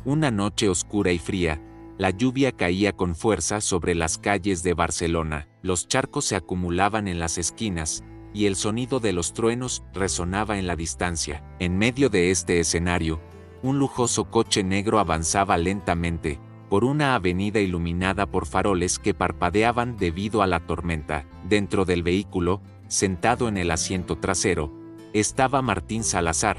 Una noche oscura y fría, la lluvia caía con fuerza sobre las calles de Barcelona, los charcos se acumulaban en las esquinas, y el sonido de los truenos resonaba en la distancia. En medio de este escenario, un lujoso coche negro avanzaba lentamente, por una avenida iluminada por faroles que parpadeaban debido a la tormenta. Dentro del vehículo, sentado en el asiento trasero, estaba Martín Salazar,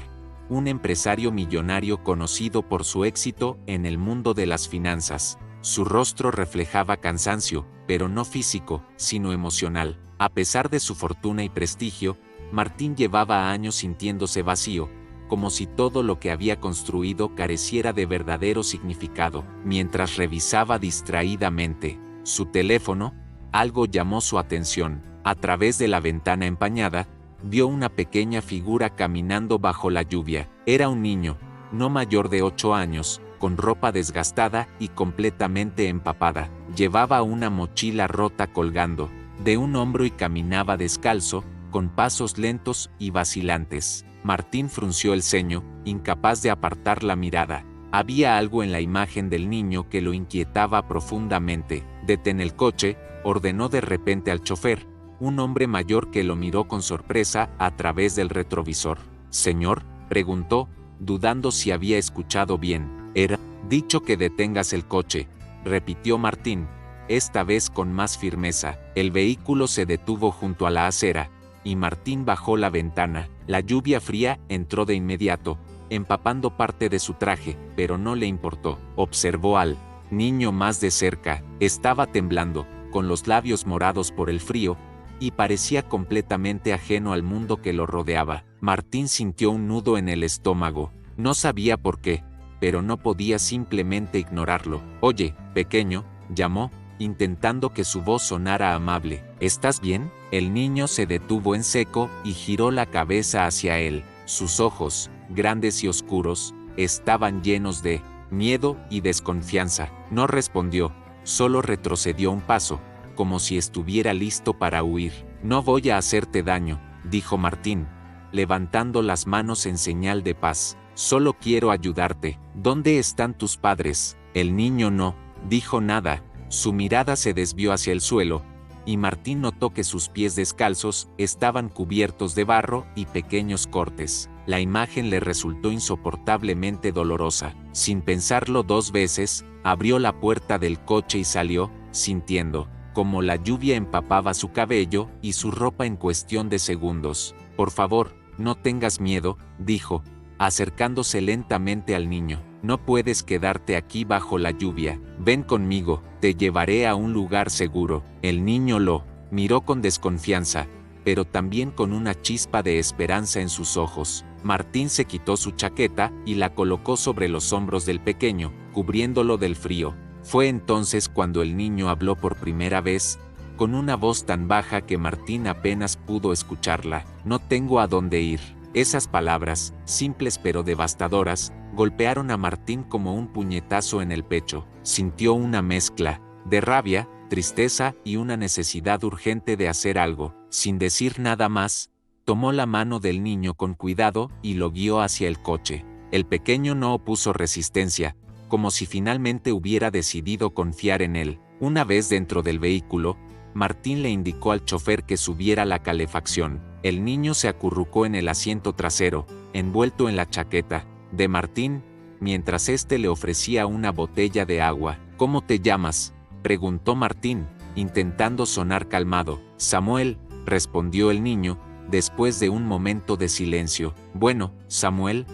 un empresario millonario conocido por su éxito en el mundo de las finanzas. Su rostro reflejaba cansancio, pero no físico, sino emocional. A pesar de su fortuna y prestigio, Martín llevaba años sintiéndose vacío, como si todo lo que había construido careciera de verdadero significado. Mientras revisaba distraídamente su teléfono, algo llamó su atención. A través de la ventana empañada, vio una pequeña figura caminando bajo la lluvia. Era un niño, no mayor de 8 años, con ropa desgastada y completamente empapada. Llevaba una mochila rota colgando de un hombro y caminaba descalzo, con pasos lentos y vacilantes. Martín frunció el ceño, incapaz de apartar la mirada. Había algo en la imagen del niño que lo inquietaba profundamente. «Detén el coche», ordenó de repente al chofer, un hombre mayor que lo miró con sorpresa a través del retrovisor. «Señor», preguntó, dudando si había escuchado bien. «Era dicho que detengas el coche», repitió Martín, esta vez con más firmeza. El vehículo se detuvo junto a la acera, y Martín bajó la ventana. La lluvia fría entró de inmediato, empapando parte de su traje, pero no le importó. Observó al niño más de cerca. Estaba temblando, con los labios morados por el frío, y parecía completamente ajeno al mundo que lo rodeaba. Martín sintió un nudo en el estómago. No sabía por qué, pero no podía simplemente ignorarlo. «Oye, pequeño», llamó, intentando que su voz sonara amable. «¿Estás bien?». El niño se detuvo en seco y giró la cabeza hacia él. Sus ojos, grandes y oscuros, estaban llenos de miedo y desconfianza. No respondió, solo retrocedió un paso, como si estuviera listo para huir. «No voy a hacerte daño», dijo Martín, levantando las manos en señal de paz. «Solo quiero ayudarte». «¿Dónde están tus padres?». El niño no dijo nada. Su mirada se desvió hacia el suelo, y Martín notó que sus pies descalzos estaban cubiertos de barro y pequeños cortes. La imagen le resultó insoportablemente dolorosa. Sin pensarlo 2 veces, abrió la puerta del coche y salió, sintiendo como la lluvia empapaba su cabello y su ropa en cuestión de segundos. «Por favor, no tengas miedo», dijo, acercándose lentamente al niño. «No puedes quedarte aquí bajo la lluvia. Ven conmigo, te llevaré a un lugar seguro». El niño lo miró con desconfianza, pero también con una chispa de esperanza en sus ojos. Martín se quitó su chaqueta y la colocó sobre los hombros del pequeño, cubriéndolo del frío. Fue entonces cuando el niño habló por primera vez, con una voz tan baja que Martín apenas pudo escucharla. «No tengo a dónde ir». Esas palabras, simples pero devastadoras, golpearon a Martín como un puñetazo en el pecho. Sintió una mezcla de rabia, tristeza y una necesidad urgente de hacer algo. Sin decir nada más, tomó la mano del niño con cuidado y lo guió hacia el coche. El pequeño no opuso resistencia, como si finalmente hubiera decidido confiar en él. Una vez dentro del vehículo, Martín le indicó al chofer que subiera la calefacción. El niño se acurrucó en el asiento trasero, envuelto en la chaqueta de Martín, mientras éste le ofrecía una botella de agua. «¿Cómo te llamas?», preguntó Martín, intentando sonar calmado. «Samuel», respondió el niño, después de un momento de silencio. «Bueno, Samuel,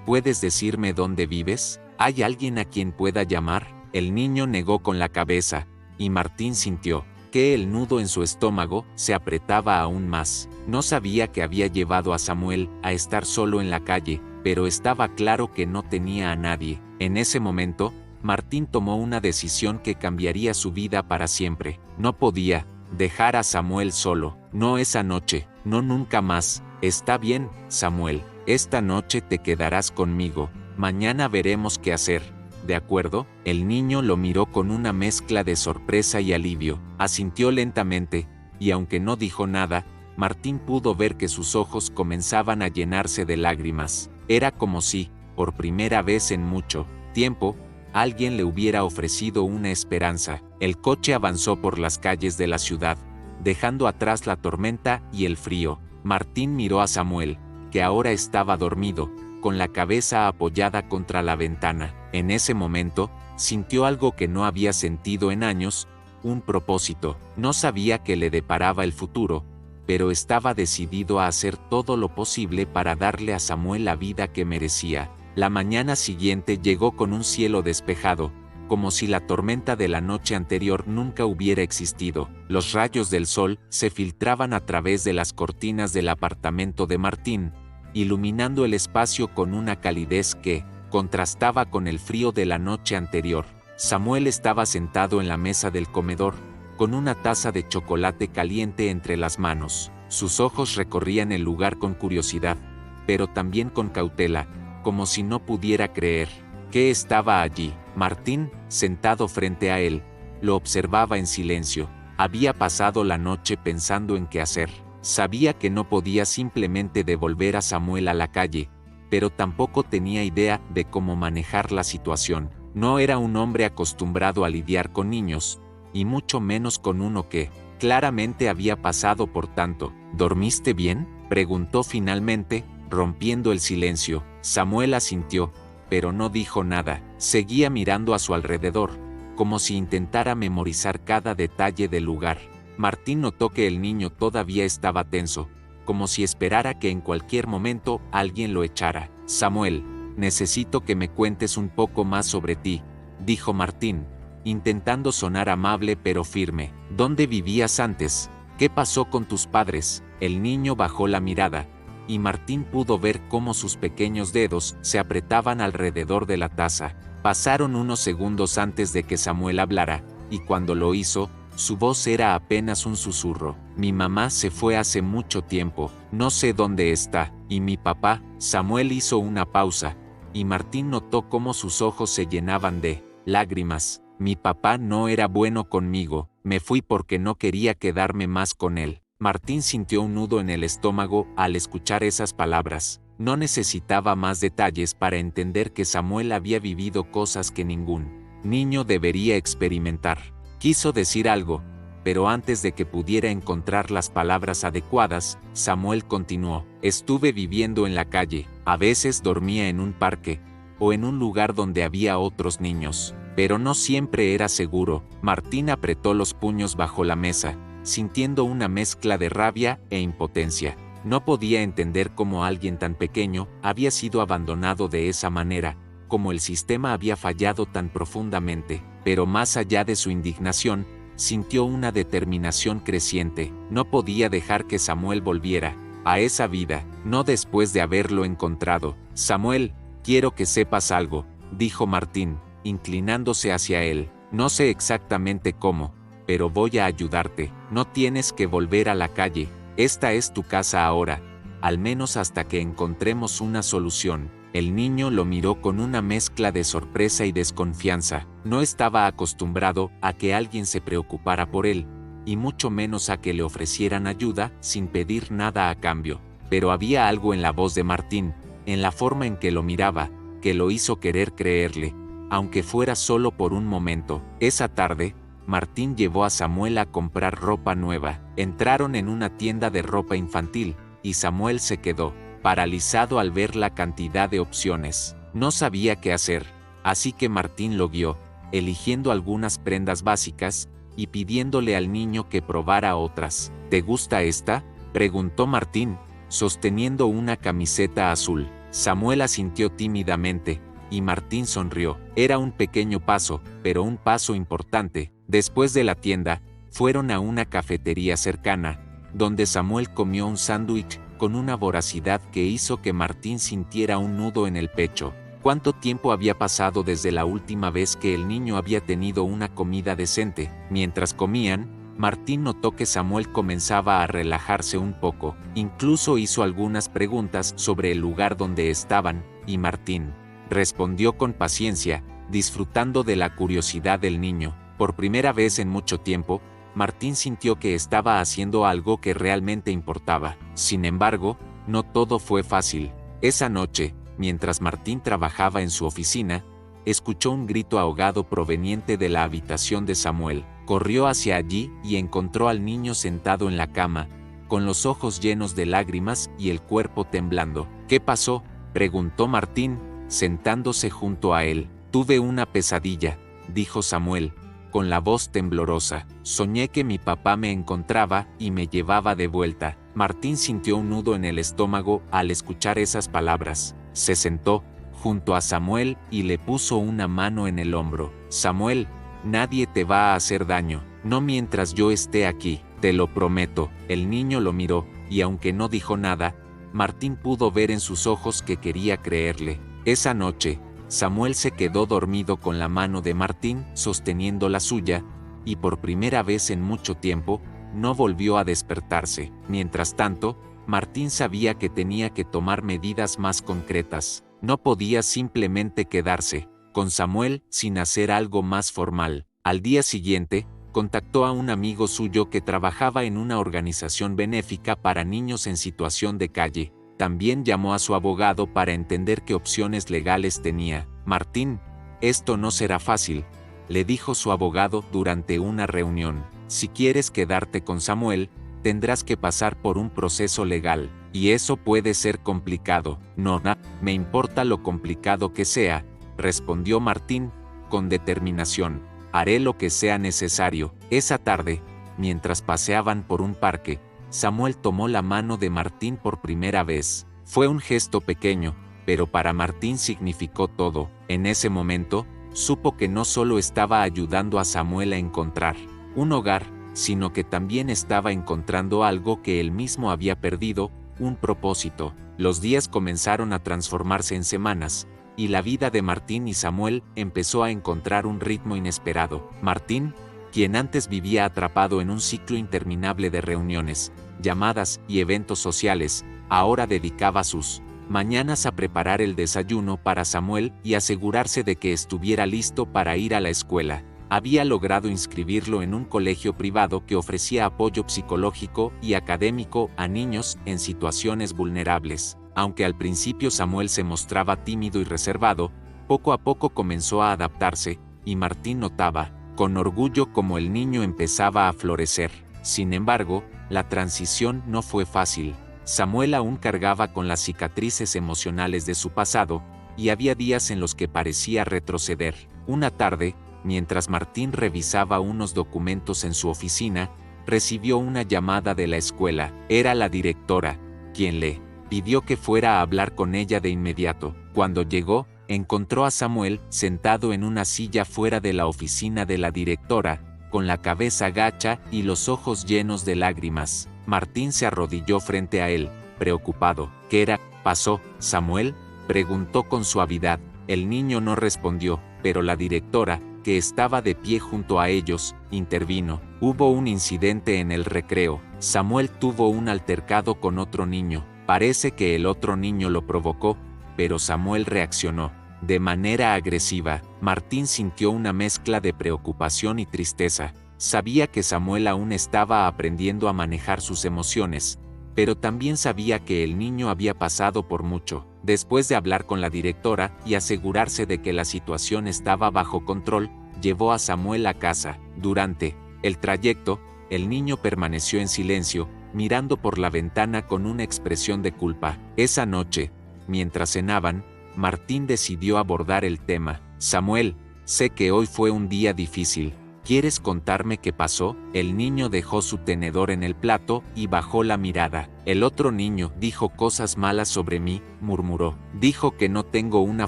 ¿puedes decirme dónde vives? ¿Hay alguien a quien pueda llamar?». El niño negó con la cabeza, y Martín sintió que el nudo en su estómago se apretaba aún más. No sabía que había llevado a Samuel a estar solo en la calle, pero estaba claro que no tenía a nadie. En ese momento, Martín tomó una decisión que cambiaría su vida para siempre. No podía dejar a Samuel solo. «No esa noche, no nunca más». «Está bien, Samuel, esta noche te quedarás conmigo. Mañana veremos qué hacer». «¿De acuerdo?». El niño lo miró con una mezcla de sorpresa y alivio. Asintió lentamente, y aunque no dijo nada, Martín pudo ver que sus ojos comenzaban a llenarse de lágrimas. Era como si, por primera vez en mucho tiempo, alguien le hubiera ofrecido una esperanza. El coche avanzó por las calles de la ciudad, dejando atrás la tormenta y el frío. Martín miró a Samuel, que ahora estaba dormido, con la cabeza apoyada contra la ventana. En ese momento, sintió algo que no había sentido en años, un propósito. No sabía qué le deparaba el futuro, pero estaba decidido a hacer todo lo posible para darle a Samuel la vida que merecía. La mañana siguiente llegó con un cielo despejado, como si la tormenta de la noche anterior nunca hubiera existido. Los rayos del sol se filtraban a través de las cortinas del apartamento de Martín, iluminando el espacio con una calidez que contrastaba con el frío de la noche anterior. Samuel estaba sentado en la mesa del comedor, con una taza de chocolate caliente entre las manos. Sus ojos recorrían el lugar con curiosidad, pero también con cautela, como si no pudiera creer que estaba allí. Martín, sentado frente a él, lo observaba en silencio. Había pasado la noche pensando en qué hacer. Sabía que no podía simplemente devolver a Samuel a la calle, pero tampoco tenía idea de cómo manejar la situación. No era un hombre acostumbrado a lidiar con niños, y mucho menos con uno que, claramente había pasado por tanto. ¿Dormiste bien?, preguntó finalmente, rompiendo el silencio. Samuel asintió, pero no dijo nada. Seguía mirando a su alrededor, como si intentara memorizar cada detalle del lugar. Martín notó que el niño todavía estaba tenso, como si esperara que en cualquier momento alguien lo echara. Samuel, necesito que me cuentes un poco más sobre ti, dijo Martín, intentando sonar amable pero firme. ¿Dónde vivías antes? ¿Qué pasó con tus padres? El niño bajó la mirada, y Martín pudo ver cómo sus pequeños dedos se apretaban alrededor de la taza. Pasaron unos segundos antes de que Samuel hablara, y cuando lo hizo, su voz era apenas un susurro. Mi mamá se fue hace mucho tiempo, no sé dónde está, y mi papá. Samuel hizo una pausa, y Martín notó cómo sus ojos se llenaban de lágrimas. Mi papá no era bueno conmigo, me fui porque no quería quedarme más con él. Martín sintió un nudo en el estómago al escuchar esas palabras. No necesitaba más detalles para entender que Samuel había vivido cosas que ningún niño debería experimentar. Quiso decir algo, pero antes de que pudiera encontrar las palabras adecuadas, Samuel continuó. Estuve viviendo en la calle, a veces dormía en un parque, o en un lugar donde había otros niños, pero no siempre era seguro. Martín apretó los puños bajo la mesa, sintiendo una mezcla de rabia e impotencia. No podía entender cómo alguien tan pequeño había sido abandonado de esa manera, cómo el sistema había fallado tan profundamente, pero más allá de su indignación, sintió una determinación creciente. No podía dejar que Samuel volviera a esa vida, no después de haberlo encontrado. Samuel, quiero que sepas algo, dijo Martín, inclinándose hacia él. No sé exactamente cómo, pero voy a ayudarte. No tienes que volver a la calle. Esta es tu casa ahora, al menos hasta que encontremos una solución. El niño lo miró con una mezcla de sorpresa y desconfianza. No estaba acostumbrado a que alguien se preocupara por él, y mucho menos a que le ofrecieran ayuda sin pedir nada a cambio. Pero había algo en la voz de Martín, en la forma en que lo miraba, que lo hizo querer creerle, aunque fuera solo por un momento. Esa tarde, Martín llevó a Samuel a comprar ropa nueva. Entraron en una tienda de ropa infantil, y Samuel se quedó paralizado al ver la cantidad de opciones. No sabía qué hacer, así que Martín lo guió, eligiendo algunas prendas básicas, y pidiéndole al niño que probara otras. ¿Te gusta esta?, preguntó Martín, sosteniendo una camiseta azul. Samuel asintió tímidamente, y Martín sonrió. Era un pequeño paso, pero un paso importante. Después de la tienda, fueron a una cafetería cercana, donde Samuel comió un sándwich con una voracidad que hizo que Martín sintiera un nudo en el pecho. ¿Cuánto tiempo había pasado desde la última vez que el niño había tenido una comida decente? Mientras comían, Martín notó que Samuel comenzaba a relajarse un poco. Incluso hizo algunas preguntas sobre el lugar donde estaban, y Martín respondió con paciencia, disfrutando de la curiosidad del niño. Por primera vez en mucho tiempo, Martín sintió que estaba haciendo algo que realmente importaba. Sin embargo, no todo fue fácil. Esa noche, mientras Martín trabajaba en su oficina, escuchó un grito ahogado proveniente de la habitación de Samuel. Corrió hacia allí y encontró al niño sentado en la cama, con los ojos llenos de lágrimas y el cuerpo temblando. ¿Qué pasó?, preguntó Martín, sentándose junto a él. Tuve una pesadilla, dijo Samuel, con la voz temblorosa. Soñé que mi papá me encontraba y me llevaba de vuelta. Martín sintió un nudo en el estómago al escuchar esas palabras. Se sentó junto a Samuel y le puso una mano en el hombro. Samuel, nadie te va a hacer daño, no mientras yo esté aquí, te lo prometo. El niño lo miró, y aunque no dijo nada, Martín pudo ver en sus ojos que quería creerle. Esa noche, Samuel se quedó dormido con la mano de Martín sosteniendo la suya, y por primera vez en mucho tiempo, no volvió a despertarse. Mientras tanto, Martín sabía que tenía que tomar medidas más concretas. No podía simplemente quedarse con Samuel sin hacer algo más formal. Al día siguiente, contactó a un amigo suyo que trabajaba en una organización benéfica para niños en situación de calle. También llamó a su abogado para entender qué opciones legales tenía. Martín, esto no será fácil, le dijo su abogado durante una reunión. Si quieres quedarte con Samuel, tendrás que pasar por un proceso legal, y eso puede ser complicado. No, me importa lo complicado que sea, respondió Martín, con determinación. Haré lo que sea necesario. Esa tarde, mientras paseaban por un parque, Samuel tomó la mano de Martín por primera vez. Fue un gesto pequeño, pero para Martín significó todo. En ese momento, supo que no solo estaba ayudando a Samuel a encontrar un hogar, sino que también estaba encontrando algo que él mismo había perdido, un propósito. Los días comenzaron a transformarse en semanas, y la vida de Martín y Samuel empezó a encontrar un ritmo inesperado. Martín, quien antes vivía atrapado en un ciclo interminable de reuniones, llamadas y eventos sociales, ahora dedicaba sus mañanas a preparar el desayuno para Samuel y asegurarse de que estuviera listo para ir a la escuela. Había logrado inscribirlo en un colegio privado que ofrecía apoyo psicológico y académico a niños en situaciones vulnerables. Aunque al principio Samuel se mostraba tímido y reservado, poco a poco comenzó a adaptarse, y Martín notaba, con orgullo, cómo el niño empezaba a florecer. Sin embargo, la transición no fue fácil. Samuel aún cargaba con las cicatrices emocionales de su pasado, y había días en los que parecía retroceder. Una tarde, mientras Martín revisaba unos documentos en su oficina, recibió una llamada de la escuela. Era la directora, quien le pidió que fuera a hablar con ella de inmediato. Cuando llegó, encontró a Samuel sentado en una silla fuera de la oficina de la directora, con la cabeza gacha y los ojos llenos de lágrimas. Martín se arrodilló frente a él, preocupado. ¿Qué pasó, Samuel?, preguntó con suavidad. El niño no respondió, pero la directora, que estaba de pie junto a ellos, intervino. Hubo un incidente en el recreo. Samuel tuvo un altercado con otro niño. Parece que el otro niño lo provocó, pero Samuel reaccionó de manera agresiva. Martín sintió una mezcla de preocupación y tristeza. Sabía que Samuel aún estaba aprendiendo a manejar sus emociones, pero también sabía que el niño había pasado por mucho. Después de hablar con la directora y asegurarse de que la situación estaba bajo control, llevó a Samuel a casa. Durante el trayecto, el niño permaneció en silencio, mirando por la ventana con una expresión de culpa. Esa noche, mientras cenaban, Martín decidió abordar el tema. Samuel, sé que hoy fue un día difícil. ¿Quieres contarme qué pasó? El niño dejó su tenedor en el plato y bajó la mirada. El otro niño dijo cosas malas sobre mí, murmuró. Dijo que no tengo una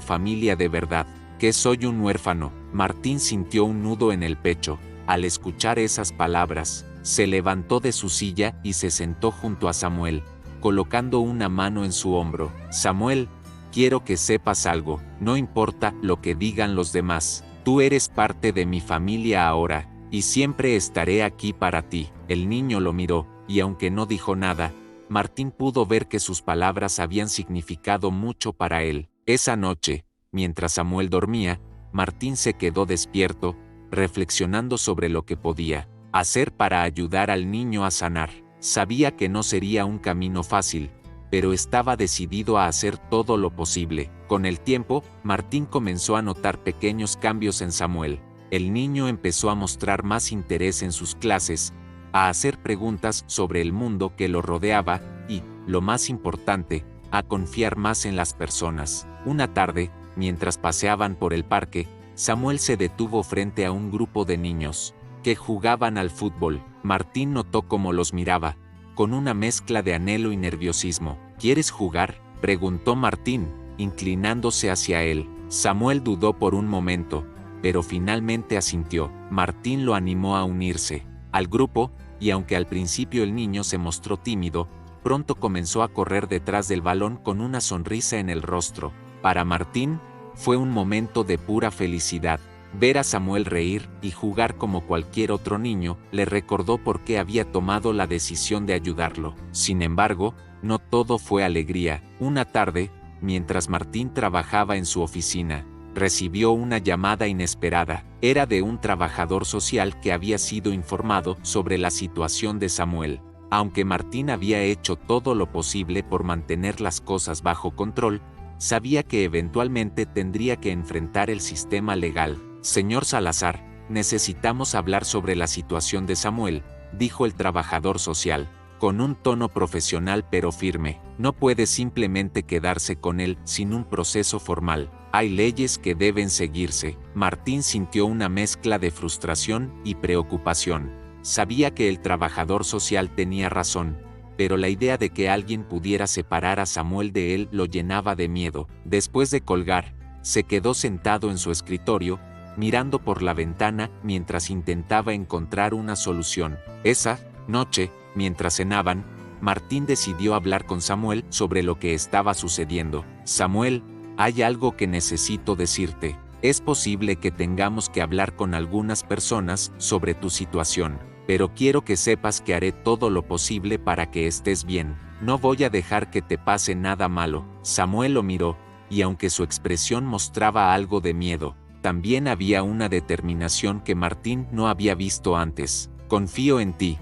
familia de verdad, que soy un huérfano. Martín sintió un nudo en el pecho. Al escuchar esas palabras, se levantó de su silla y se sentó junto a Samuel, colocando una mano en su hombro. Samuel, quiero que sepas algo, no importa lo que digan los demás. Tú eres parte de mi familia ahora, y siempre estaré aquí para ti. El niño lo miró, y aunque no dijo nada, Martín pudo ver que sus palabras habían significado mucho para él. Esa noche, mientras Samuel dormía, Martín se quedó despierto, reflexionando sobre lo que podía hacer para ayudar al niño a sanar. Sabía que no sería un camino fácil, pero estaba decidido a hacer todo lo posible. Con el tiempo, Martín comenzó a notar pequeños cambios en Samuel. El niño empezó a mostrar más interés en sus clases, a hacer preguntas sobre el mundo que lo rodeaba y, lo más importante, a confiar más en las personas. Una tarde, mientras paseaban por el parque, Samuel se detuvo frente a un grupo de niños que jugaban al fútbol. Martín notó cómo los miraba, con una mezcla de anhelo y nerviosismo. ¿Quieres jugar?, preguntó Martín, inclinándose hacia él. Samuel dudó por un momento, pero finalmente asintió. Martín lo animó a unirse al grupo, y aunque al principio el niño se mostró tímido, pronto comenzó a correr detrás del balón con una sonrisa en el rostro. Para Martín, fue un momento de pura felicidad. Ver a Samuel reír y jugar como cualquier otro niño le recordó por qué había tomado la decisión de ayudarlo. Sin embargo, no todo fue alegría. Una tarde, mientras Martín trabajaba en su oficina, recibió una llamada inesperada. Era de un trabajador social que había sido informado sobre la situación de Samuel. Aunque Martín había hecho todo lo posible por mantener las cosas bajo control, sabía que eventualmente tendría que enfrentar el sistema legal. Señor Salazar, necesitamos hablar sobre la situación de Samuel, dijo el trabajador social, con un tono profesional pero firme. No puede simplemente quedarse con él sin un proceso formal. Hay leyes que deben seguirse. Martín sintió una mezcla de frustración y preocupación. Sabía que el trabajador social tenía razón, pero la idea de que alguien pudiera separar a Samuel de él lo llenaba de miedo. Después de colgar, se quedó sentado en su escritorio, mirando por la ventana mientras intentaba encontrar una solución. Esa noche, mientras cenaban, Martín decidió hablar con Samuel sobre lo que estaba sucediendo. Samuel, hay algo que necesito decirte. Es posible que tengamos que hablar con algunas personas sobre tu situación, pero quiero que sepas que haré todo lo posible para que estés bien. No voy a dejar que te pase nada malo. Samuel lo miró, y aunque su expresión mostraba algo de miedo, también había una determinación que Martín no había visto antes. Confío en ti,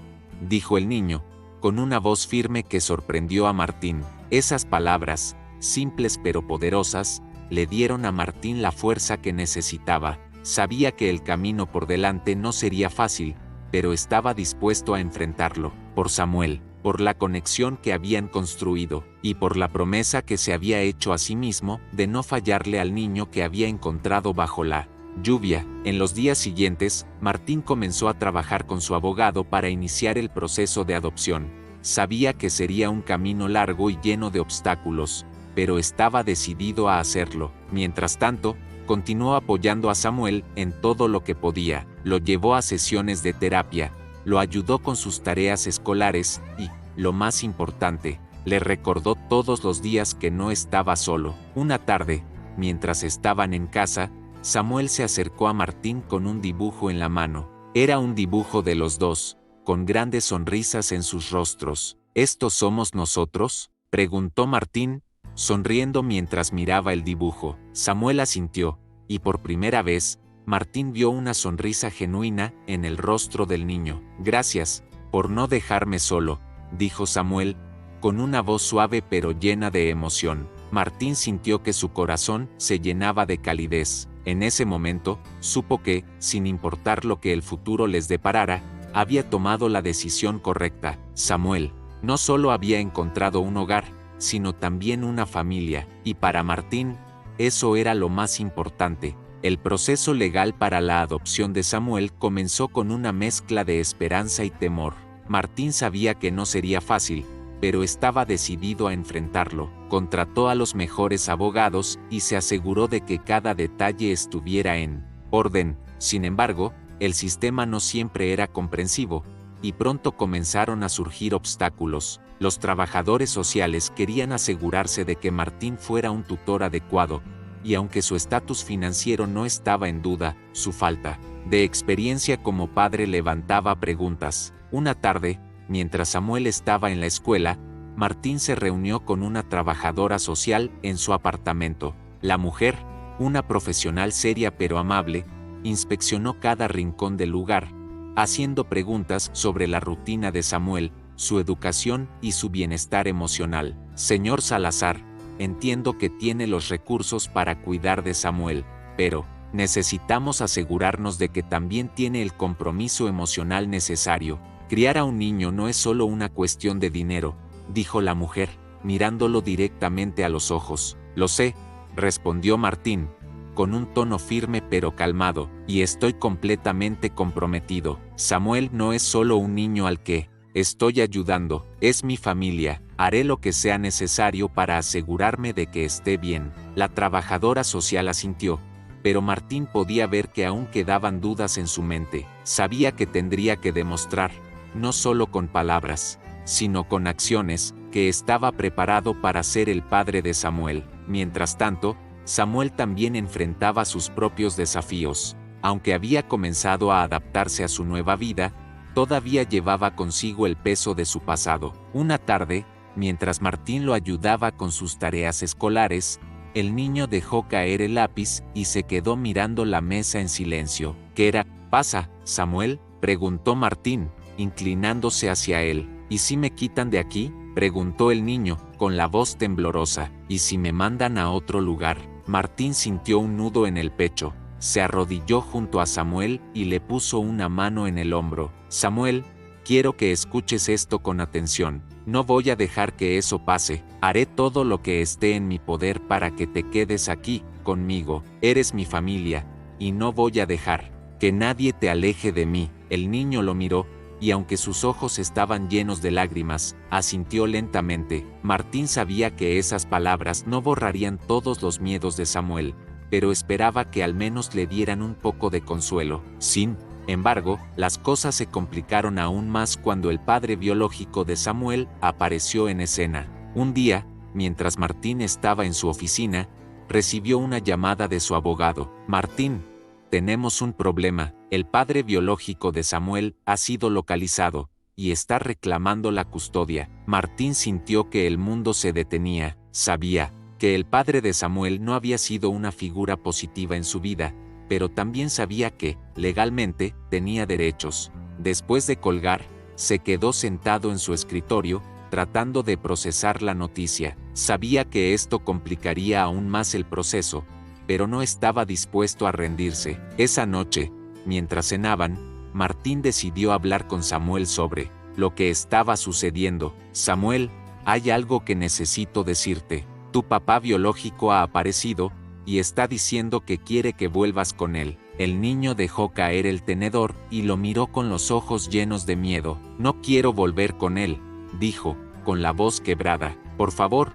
dijo el niño, con una voz firme que sorprendió a Martín. Esas palabras, simples pero poderosas, le dieron a Martín la fuerza que necesitaba. Sabía que el camino por delante no sería fácil, pero estaba dispuesto a enfrentarlo. Por Samuel, por la conexión que habían construido, y por la promesa que se había hecho a sí mismo de no fallarle al niño que había encontrado bajo la lluvia. En los días siguientes, Martín comenzó a trabajar con su abogado para iniciar el proceso de adopción. Sabía que sería un camino largo y lleno de obstáculos, pero estaba decidido a hacerlo. Mientras tanto, continuó apoyando a Samuel en todo lo que podía. Lo llevó a sesiones de terapia, lo ayudó con sus tareas escolares y, lo más importante, le recordó todos los días que no estaba solo. Una tarde, mientras estaban en casa, Samuel se acercó a Martín con un dibujo en la mano. Era un dibujo de los dos, con grandes sonrisas en sus rostros. ¿Estos somos nosotros?, preguntó Martín, sonriendo mientras miraba el dibujo. Samuel asintió, y por primera vez, Martín vio una sonrisa genuina en el rostro del niño. Gracias por no dejarme solo, dijo Samuel, con una voz suave pero llena de emoción. Martín sintió que su corazón se llenaba de calidez. En ese momento, supo que, sin importar lo que el futuro les deparara, había tomado la decisión correcta. Samuel no solo había encontrado un hogar, sino también una familia, y para Martín, eso era lo más importante. El proceso legal para la adopción de Samuel comenzó con una mezcla de esperanza y temor. Martín sabía que no sería fácil, pero estaba decidido a enfrentarlo. Contrató a los mejores abogados y se aseguró de que cada detalle estuviera en orden. Sin embargo, el sistema no siempre era comprensivo, y pronto comenzaron a surgir obstáculos. Los trabajadores sociales querían asegurarse de que Martín fuera un tutor adecuado, y aunque su estatus financiero no estaba en duda, su falta de experiencia como padre levantaba preguntas. Una tarde, mientras Samuel estaba en la escuela, Martín se reunió con una trabajadora social en su apartamento. La mujer, una profesional seria pero amable, inspeccionó cada rincón del lugar, haciendo preguntas sobre la rutina de Samuel, su educación y su bienestar emocional. Señor Salazar, entiendo que tiene los recursos para cuidar de Samuel, pero necesitamos asegurarnos de que también tiene el compromiso emocional necesario. Criar a un niño no es solo una cuestión de dinero, dijo la mujer, mirándolo directamente a los ojos. Lo sé, respondió Martín, con un tono firme pero calmado, y estoy completamente comprometido. Samuel no es solo un niño al que estoy ayudando, es mi familia. Haré lo que sea necesario para asegurarme de que esté bien. La trabajadora social asintió, pero Martín podía ver que aún quedaban dudas en su mente. Sabía que tendría que demostrar, no solo con palabras, sino con acciones, que estaba preparado para ser el padre de Samuel. Mientras tanto, Samuel también enfrentaba sus propios desafíos. Aunque había comenzado a adaptarse a su nueva vida, todavía llevaba consigo el peso de su pasado. Una tarde, mientras Martín lo ayudaba con sus tareas escolares, el niño dejó caer el lápiz y se quedó mirando la mesa en silencio. ¿Qué pasa, Samuel?, preguntó Martín, inclinándose hacia él. ¿Y si me quitan de aquí?, preguntó el niño, con la voz temblorosa. ¿Y si me mandan a otro lugar? Martín sintió un nudo en el pecho. Se arrodilló junto a Samuel y le puso una mano en el hombro. Samuel, quiero que escuches esto con atención. No voy a dejar que eso pase. Haré todo lo que esté en mi poder para que te quedes aquí, conmigo. Eres mi familia, y no voy a dejar que nadie te aleje de mí. El niño lo miró, y aunque sus ojos estaban llenos de lágrimas, asintió lentamente. Martín sabía que esas palabras no borrarían todos los miedos de Samuel, pero esperaba que al menos le dieran un poco de consuelo. Sin embargo, las cosas se complicaron aún más cuando el padre biológico de Samuel apareció en escena. Un día, mientras Martín estaba en su oficina, recibió una llamada de su abogado. Martín, tenemos un problema. El padre biológico de Samuel ha sido localizado y está reclamando la custodia. Martín sintió que el mundo se detenía. Sabía que el padre de Samuel no había sido una figura positiva en su vida, pero también sabía que, legalmente, tenía derechos. Después de colgar, se quedó sentado en su escritorio, tratando de procesar la noticia. Sabía que esto complicaría aún más el proceso, pero no estaba dispuesto a rendirse. Esa noche, mientras cenaban, Martín decidió hablar con Samuel sobre lo que estaba sucediendo. Samuel, hay algo que necesito decirte. Tu papá biológico ha aparecido y está diciendo que quiere que vuelvas con él. El niño dejó caer el tenedor y lo miró con los ojos llenos de miedo. No quiero volver con él, dijo, con la voz quebrada. Por favor,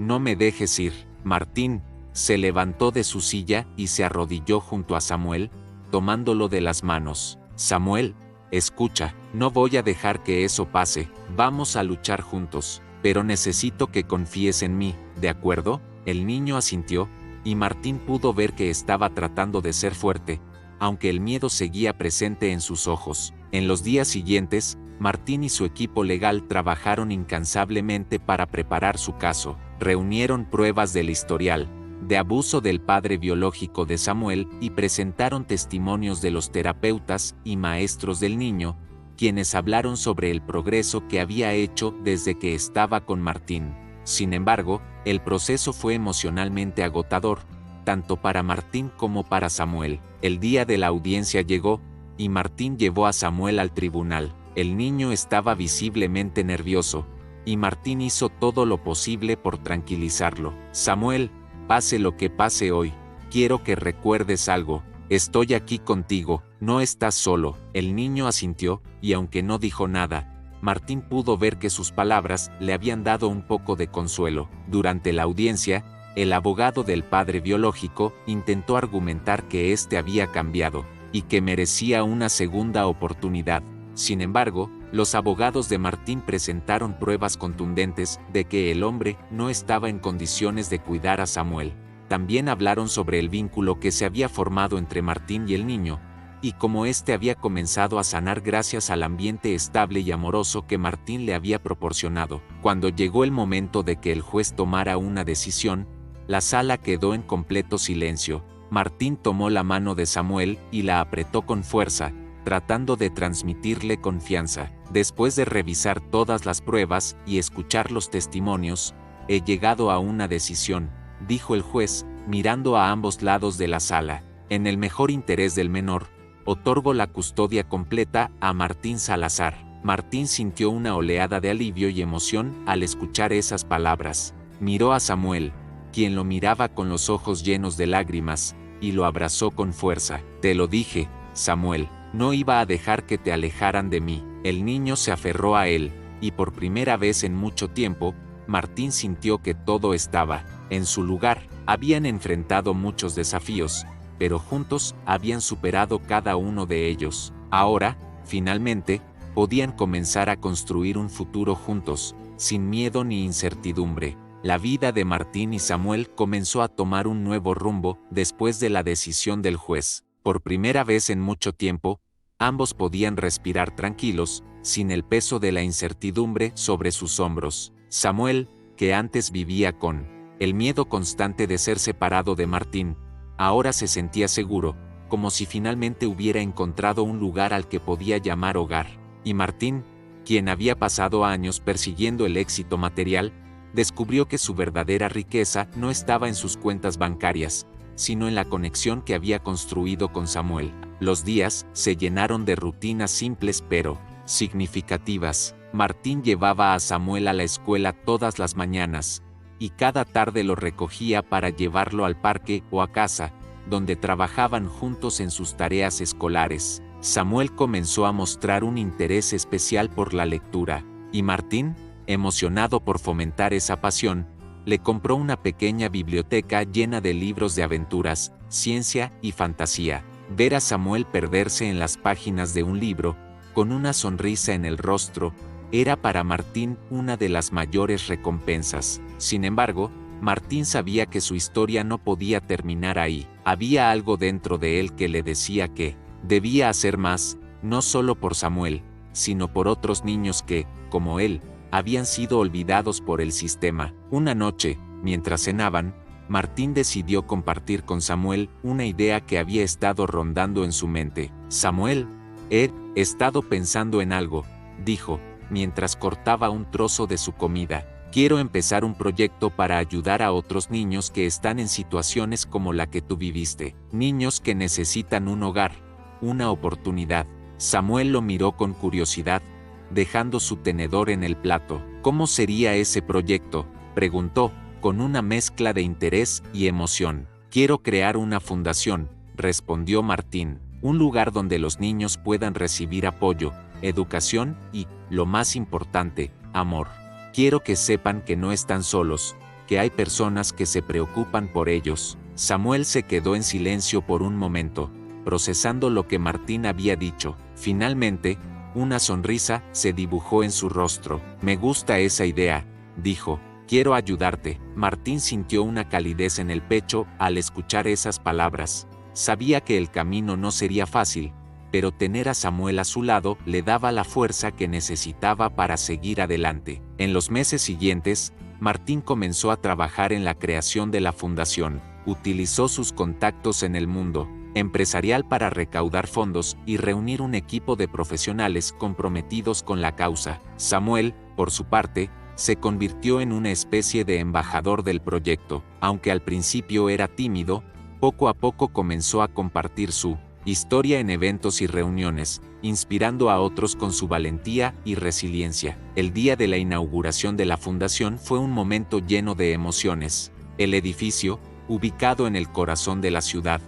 no me dejes ir. Martín se levantó de su silla y se arrodilló junto a Samuel, tomándolo de las manos. Samuel, escucha, no voy a dejar que eso pase. Vamos a luchar juntos, pero necesito que confíes en mí, ¿de acuerdo? El niño asintió, y Martín pudo ver que estaba tratando de ser fuerte, aunque el miedo seguía presente en sus ojos. En los días siguientes, Martín y su equipo legal trabajaron incansablemente para preparar su caso. Reunieron pruebas del historial de abuso del padre biológico de Samuel y presentaron testimonios de los terapeutas y maestros del niño, quienes hablaron sobre el progreso que había hecho desde que estaba con Martín. Sin embargo, el proceso fue emocionalmente agotador, tanto para Martín como para Samuel. El día de la audiencia llegó, y Martín llevó a Samuel al tribunal. El niño estaba visiblemente nervioso, y Martín hizo todo lo posible por tranquilizarlo. Samuel, pase lo que pase hoy, quiero que recuerdes algo. Estoy aquí contigo, no estás solo. El niño asintió, y aunque no dijo nada, Martín pudo ver que sus palabras le habían dado un poco de consuelo. Durante la audiencia, el abogado del padre biológico intentó argumentar que éste había cambiado, y que merecía una segunda oportunidad. Sin embargo, los abogados de Martín presentaron pruebas contundentes de que el hombre no estaba en condiciones de cuidar a Samuel. También hablaron sobre el vínculo que se había formado entre Martín y el niño, y cómo éste había comenzado a sanar gracias al ambiente estable y amoroso que Martín le había proporcionado. Cuando llegó el momento de que el juez tomara una decisión, la sala quedó en completo silencio. Martín tomó la mano de Samuel y la apretó con fuerza, tratando de transmitirle confianza. Después de revisar todas las pruebas y escuchar los testimonios, he llegado a una decisión, dijo el juez, mirando a ambos lados de la sala. En el mejor interés del menor, otorgo la custodia completa a Martín Salazar. Martín sintió una oleada de alivio y emoción al escuchar esas palabras. Miró a Samuel, quien lo miraba con los ojos llenos de lágrimas, y lo abrazó con fuerza. Te lo dije, Samuel, no iba a dejar que te alejaran de mí. El niño se aferró a él, y por primera vez en mucho tiempo, Martín sintió que todo estaba en su lugar. Habían enfrentado muchos desafíos, pero juntos habían superado cada uno de ellos. Ahora, finalmente, podían comenzar a construir un futuro juntos, sin miedo ni incertidumbre. La vida de Martín y Samuel comenzó a tomar un nuevo rumbo después de la decisión del juez. Por primera vez en mucho tiempo, ambos podían respirar tranquilos, sin el peso de la incertidumbre sobre sus hombros. Samuel, que antes vivía con el miedo constante de ser separado de Martín, ahora se sentía seguro, como si finalmente hubiera encontrado un lugar al que podía llamar hogar. Y Martín, quien había pasado años persiguiendo el éxito material, descubrió que su verdadera riqueza no estaba en sus cuentas bancarias, sino en la conexión que había construido con Samuel. Los días se llenaron de rutinas simples pero significativas. Martín llevaba a Samuel a la escuela todas las mañanas, y cada tarde lo recogía para llevarlo al parque o a casa, donde trabajaban juntos en sus tareas escolares. Samuel comenzó a mostrar un interés especial por la lectura, y Martín, emocionado por fomentar esa pasión, le compró una pequeña biblioteca llena de libros de aventuras, ciencia y fantasía. Ver a Samuel perderse en las páginas de un libro, con una sonrisa en el rostro, era para Martín una de las mayores recompensas. Sin embargo, Martín sabía que su historia no podía terminar ahí. Había algo dentro de él que le decía que debía hacer más, no solo por Samuel, sino por otros niños que, como él, habían sido olvidados por el sistema. Una noche, mientras cenaban, Martín decidió compartir con Samuel una idea que había estado rondando en su mente. Samuel, he estado pensando en algo, dijo, mientras cortaba un trozo de su comida. Quiero empezar un proyecto para ayudar a otros niños que están en situaciones como la que tú viviste. Niños que necesitan un hogar, una oportunidad. Samuel lo miró con curiosidad, dejando su tenedor en el plato. ¿Cómo sería ese proyecto?, preguntó, con una mezcla de interés y emoción. Quiero crear una fundación, respondió Martín. Un lugar donde los niños puedan recibir apoyo, educación y, lo más importante, amor. Quiero que sepan que no están solos, que hay personas que se preocupan por ellos. Samuel se quedó en silencio por un momento, procesando lo que Martín había dicho. Finalmente, una sonrisa se dibujó en su rostro. Me gusta esa idea, dijo. Quiero ayudarte. Martín sintió una calidez en el pecho al escuchar esas palabras. Sabía que el camino no sería fácil, pero tener a Samuel a su lado le daba la fuerza que necesitaba para seguir adelante. En los meses siguientes, Martín comenzó a trabajar en la creación de la fundación. Utilizó sus contactos en el mundo empresarial para recaudar fondos y reunir un equipo de profesionales comprometidos con la causa. Samuel, por su parte, se convirtió en una especie de embajador del proyecto. Aunque al principio era tímido, poco a poco comenzó a compartir su historia en eventos y reuniones, inspirando a otros con su valentía y resiliencia. El día de la inauguración de la fundación fue un momento lleno de emociones. El edificio, ubicado en el corazón de la ciudad,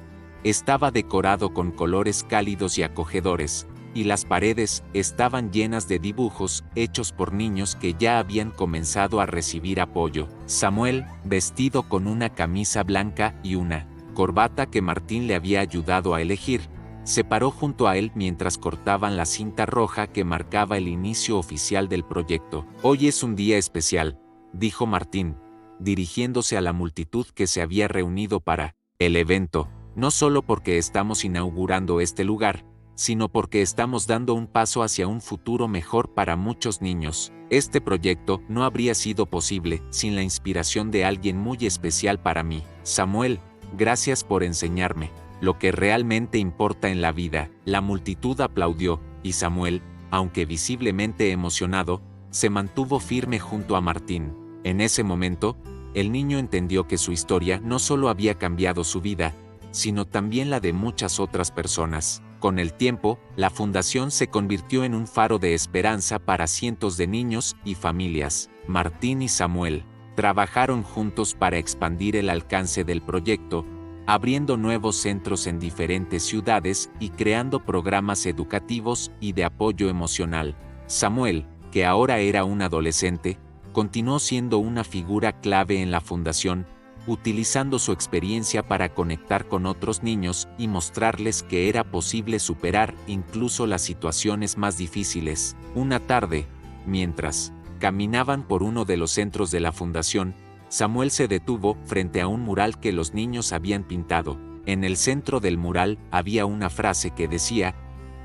estaba decorado con colores cálidos y acogedores, y las paredes estaban llenas de dibujos hechos por niños que ya habían comenzado a recibir apoyo. Samuel, vestido con una camisa blanca y una corbata que Martín le había ayudado a elegir, se paró junto a él mientras cortaban la cinta roja que marcaba el inicio oficial del proyecto. Hoy es un día especial, dijo Martín, dirigiéndose a la multitud que se había reunido para el evento, no solo porque estamos inaugurando este lugar, sino porque estamos dando un paso hacia un futuro mejor para muchos niños. Este proyecto no habría sido posible sin la inspiración de alguien muy especial para mí. Samuel, gracias por enseñarme lo que realmente importa en la vida. La multitud aplaudió, y Samuel, aunque visiblemente emocionado, se mantuvo firme junto a Martín. En ese momento, el niño entendió que su historia no solo había cambiado su vida, sino también la de muchas otras personas. Con el tiempo, la fundación se convirtió en un faro de esperanza para cientos de niños y familias. Martín y Samuel trabajaron juntos para expandir el alcance del proyecto, abriendo nuevos centros en diferentes ciudades y creando programas educativos y de apoyo emocional. Samuel, que ahora era un adolescente, continuó siendo una figura clave en la fundación, utilizando su experiencia para conectar con otros niños y mostrarles que era posible superar incluso las situaciones más difíciles. Una tarde, mientras caminaban por uno de los centros de la fundación, Samuel se detuvo frente a un mural que los niños habían pintado. En el centro del mural había una frase que decía: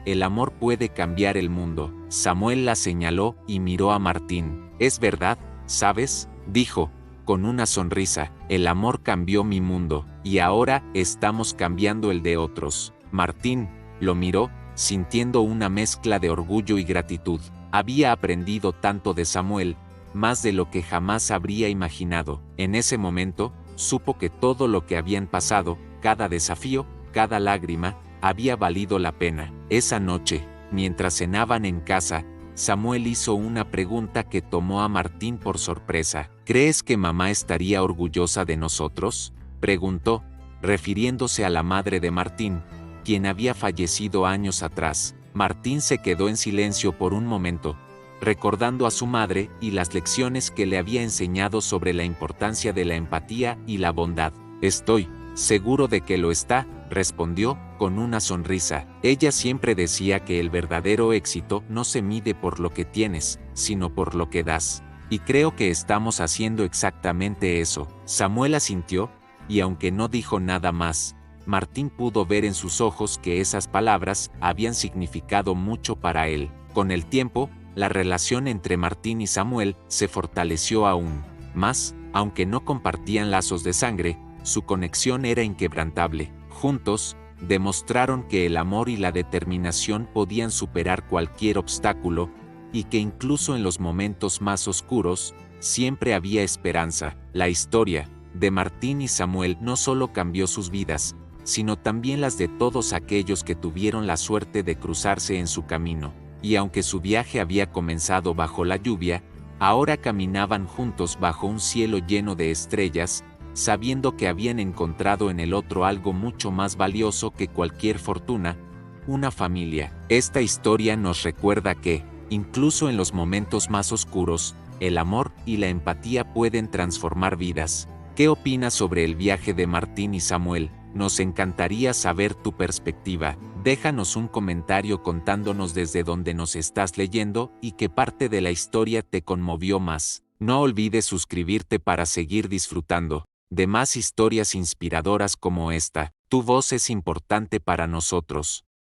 "El amor puede cambiar el mundo". Samuel la señaló y miró a Martín. «Es verdad, ¿sabes?», dijo, con una sonrisa. «El amor cambió mi mundo, y ahora estamos cambiando el de otros». Martín lo miró, sintiendo una mezcla de orgullo y gratitud. Había aprendido tanto de Samuel, más de lo que jamás habría imaginado. En ese momento, supo que todo lo que habían pasado, cada desafío, cada lágrima, había valido la pena. Esa noche, mientras cenaban en casa, Samuel hizo una pregunta que tomó a Martín por sorpresa. «¿Crees que mamá estaría orgullosa de nosotros?», preguntó, refiriéndose a la madre de Martín, quien había fallecido años atrás. Martín se quedó en silencio por un momento, recordando a su madre y las lecciones que le había enseñado sobre la importancia de la empatía y la bondad. «Estoy seguro de que lo está», respondió, con una sonrisa. Ella siempre decía que el verdadero éxito no se mide por lo que tienes, sino por lo que das. Y creo que estamos haciendo exactamente eso. Samuel asintió, y aunque no dijo nada más, Martín pudo ver en sus ojos que esas palabras habían significado mucho para él. Con el tiempo, la relación entre Martín y Samuel se fortaleció aún más, aunque no compartían lazos de sangre, su conexión era inquebrantable. Juntos, demostraron que el amor y la determinación podían superar cualquier obstáculo, y que incluso en los momentos más oscuros, siempre había esperanza. La historia de Martín y Samuel no solo cambió sus vidas, sino también las de todos aquellos que tuvieron la suerte de cruzarse en su camino. Y aunque su viaje había comenzado bajo la lluvia, ahora caminaban juntos bajo un cielo lleno de estrellas, sabiendo que habían encontrado en el otro algo mucho más valioso que cualquier fortuna: una familia. Esta historia nos recuerda que, incluso en los momentos más oscuros, el amor y la empatía pueden transformar vidas. ¿Qué opinas sobre el viaje de Martín y Samuel? Nos encantaría saber tu perspectiva. Déjanos un comentario contándonos desde dónde nos estás leyendo y qué parte de la historia te conmovió más. No olvides suscribirte para seguir disfrutando de más historias inspiradoras como esta. Tu voz es importante para nosotros.